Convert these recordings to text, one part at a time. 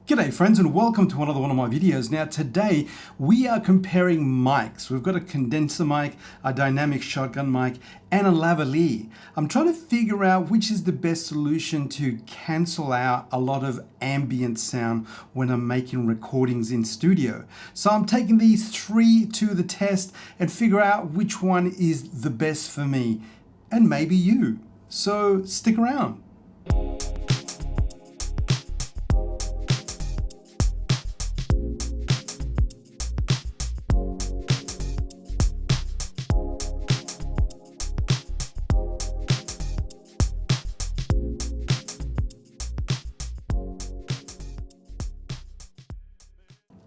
G'day friends and welcome to another one of my videos. Now today we are comparing mics. We've got a condenser mic, a dynamic shotgun mic and a lavalier. I'm trying to figure out which is the best solution to cancel out a lot of ambient sound when I'm making recordings in studio. So I'm taking these three to the test and figure out which one is the best for me and maybe you. So stick around.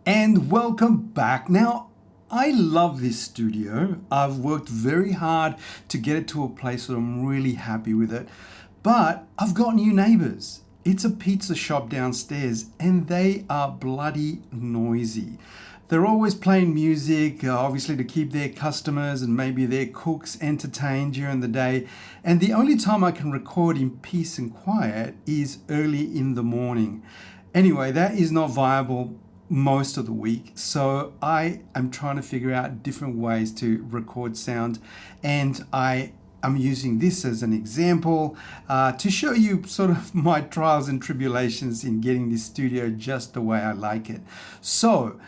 And welcome back. Now, I love this studio. I've worked very hard to get it to a place where I'm really happy with it. But I've got new neighbors. It's a pizza shop downstairs and they are bloody noisy. They're always playing music, obviously to keep their customers and maybe their cooks entertained during the day. And the only time I can record in peace and quiet is early in the morning. Anyway, that is not viable most of the week, so I am trying to figure out different ways to record sound, and I am using this as an example to show you sort of my trials and tribulations in getting this studio just the way I like it. So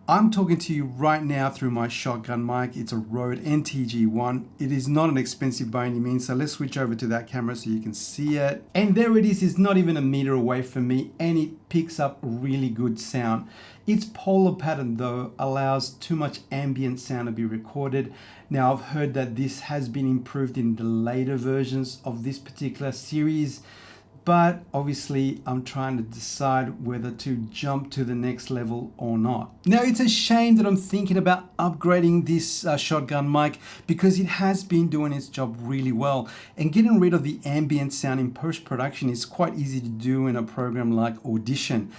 I'm talking to you right now through my shotgun mic. It's a Rode NTG1. It is not an expensive by any means, so let's switch over to that camera so you can see it. And there it is. It's not even a meter away from me and it picks up really good sound. Its polar pattern though allows too much ambient sound to be recorded. Now I've heard that this has been improved in the later versions of this particular series, but obviously I'm trying to decide whether to jump to the next level or not. Now it's a shame that I'm thinking about upgrading this shotgun mic because it has been doing its job really well, and getting rid of the ambient sound in post-production is quite easy to do in a program like Audition.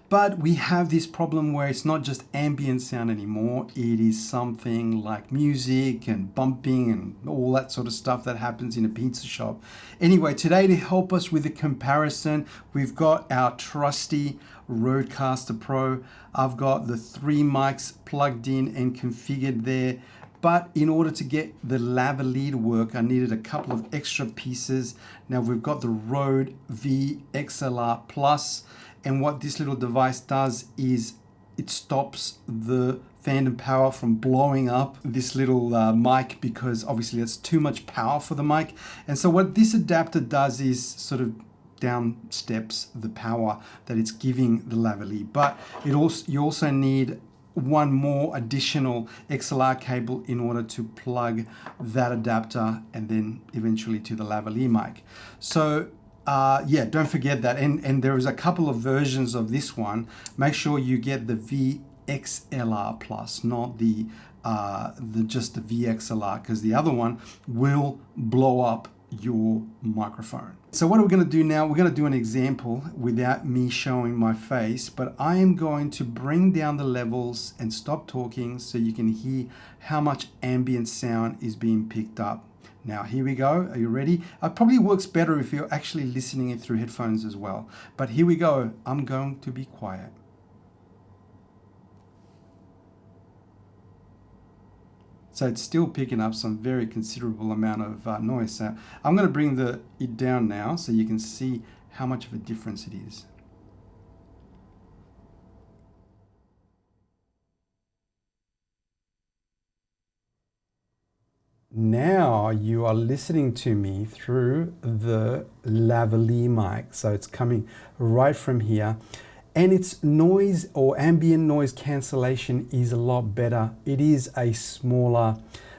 But we have this problem where it's not just ambient sound anymore. It is something like music and bumping and all that sort of stuff that happens in a pizza shop. Anyway, today to help us with the comparison, we've got our trusty Rodecaster Pro. I've got the three mics plugged in and configured there. But in order to get the lavalier to work, I needed a couple of extra pieces. Now we've got the Rode VXLR Plus. And what this little device does is it stops the phantom power from blowing up this little mic, because obviously that's too much power for the mic. And so what this adapter does is sort of down steps the power that it's giving the lavalier. But you also need one more additional XLR cable in order to plug that adapter and then eventually to the lavalier mic. So yeah, don't forget that. And there is a couple of versions of this one. Make sure you get the VXLR Plus, not just the VXLR, because the other one will blow up your microphone. So what are we going to do now? We're going to do an example without me showing my face, but I am going to bring down the levels and stop talking so you can hear how much ambient sound is being picked up. Now here we go. Are you ready? It probably works better if you're actually listening it through headphones as well. But here we go. I'm going to be quiet. So it's still picking up some very considerable amount of noise. So I'm going to bring it down now so you can see how much of a difference it is. Now you are listening to me through the lavalier mic. So it's coming right from here. And its noise or ambient noise cancellation is a lot better. It is a smaller,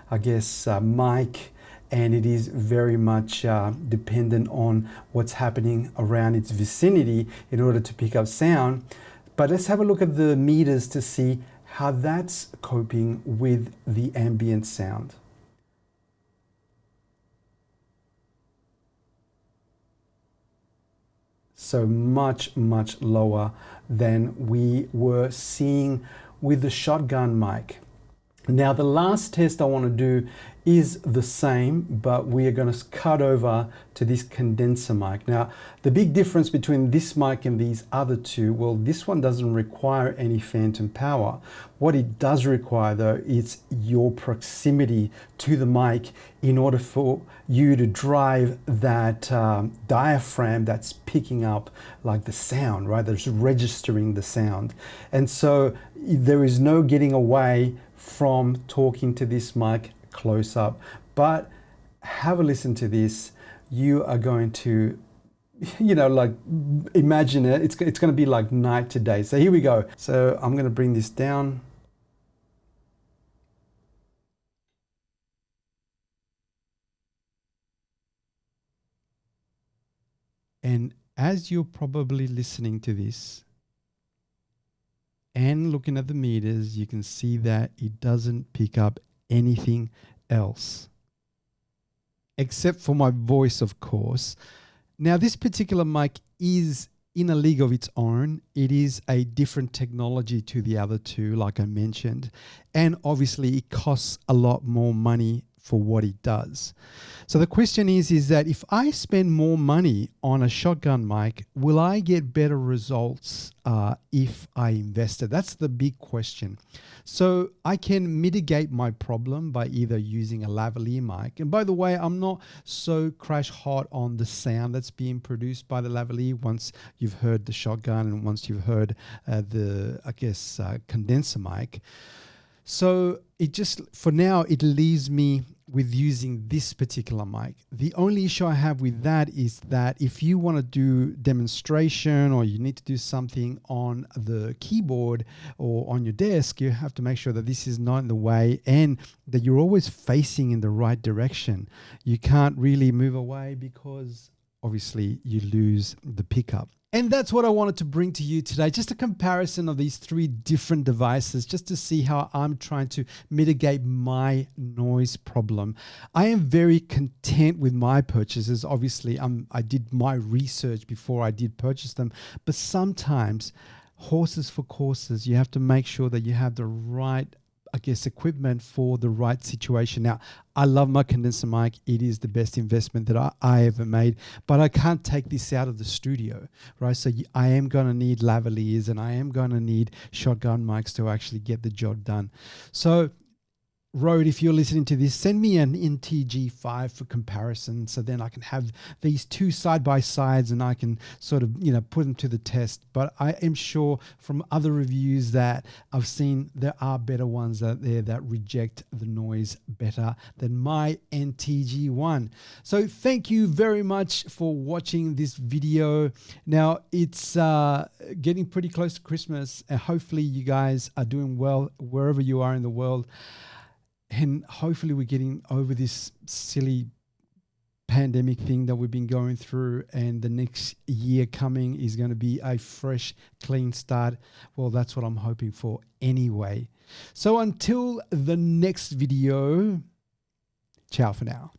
I guess, mic, and it is very much dependent on what's happening around its vicinity in order to pick up sound. But let's have a look at the meters to see how that's coping with the ambient sound. So much lower than we were seeing with the shotgun mic. Now the last test I want to do is the same, but we are going to cut over to this condenser mic. Now the big difference between this mic and these other two, well, this one doesn't require any phantom power. What it does require though is your proximity to the mic in order for you to drive that diaphragm that's picking up like the sound, right? That's registering the sound. And so there is no getting away from talking to this mic close up. But have a listen to this. You are going to, like imagine it. It's going to be like night to day. So here we go. So I'm going to bring this down. And as you're probably listening to this, and looking at the meters, you can see that it doesn't pick up anything else except for my voice, of course. Now, this particular mic is in a league of its own. It is a different technology to the other two, like I mentioned, and obviously it costs a lot more money for what it does. So the question is that if I spend more money on a shotgun mic, will I get better results if I invested? That's the big question. So I can mitigate my problem by either using a lavalier mic. And by the way, I'm not so crash hot on the sound that's being produced by the lavalier once you've heard the shotgun and once you've heard condenser mic. So it just, for now, it leaves me with using this particular mic. The only issue I have with that is that if you want to do demonstration or you need to do something on the keyboard or on your desk, you have to make sure that this is not in the way and that you're always facing in the right direction. You can't really move away because obviously you lose the pickup. And that's what I wanted to bring to you today, just a comparison of these three different devices, just to see how I'm trying to mitigate my noise problem. I am very content with my purchases. Obviously, I did my research before I did purchase them, but sometimes horses for courses, you have to make sure that you have the right equipment for the right situation. Now, I love my condenser mic. It is the best investment that I ever made, but I can't take this out of the studio, right? So I am going to need lavaliers and I am going to need shotgun mics to actually get the job done. So Rode, if you're listening to this, send me an NTG5 for comparison, so then I can have these two side by sides and I can sort of, put them to the test. But I am sure from other reviews that I've seen, there are better ones out there that reject the noise better than my NTG1. So thank you very much for watching this video. Now it's getting pretty close to Christmas, and hopefully you guys are doing well wherever you are in the world. And hopefully we're getting over this silly pandemic thing that we've been going through, and the next year coming is going to be a fresh, clean start. Well, that's what I'm hoping for anyway. So until the next video, ciao for now.